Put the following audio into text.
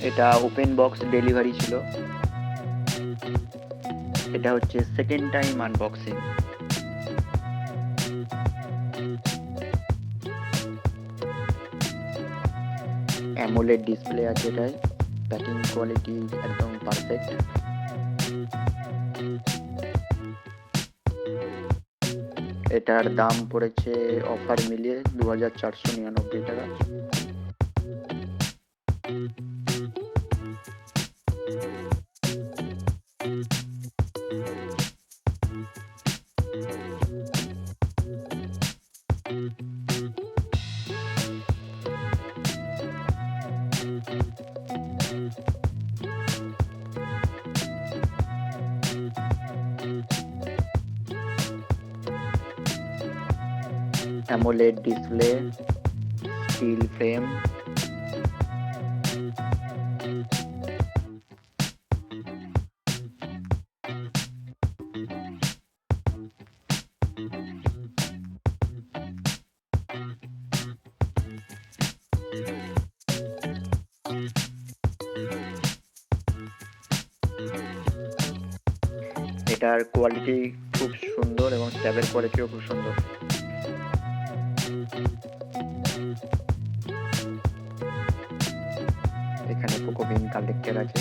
এটা open box delivery ছিল। এটা হচ্ছে second time unboxing. AMOLED display আছে এটায়, প্যাকিং কোয়ালিটি একদম পারফেক্ট। এটার দাম পড়েছে অফার মিলিয়ে 2499 টাকা। AMOLED ডিসপ্লে, স্টিল ফ্রেম, এটার কোয়ালিটি খুব সুন্দর এবং স্ট্যাবের কোয়ালিটিও খুব সুন্দর। এখানে পোকো পিন কালেক্টর আছে।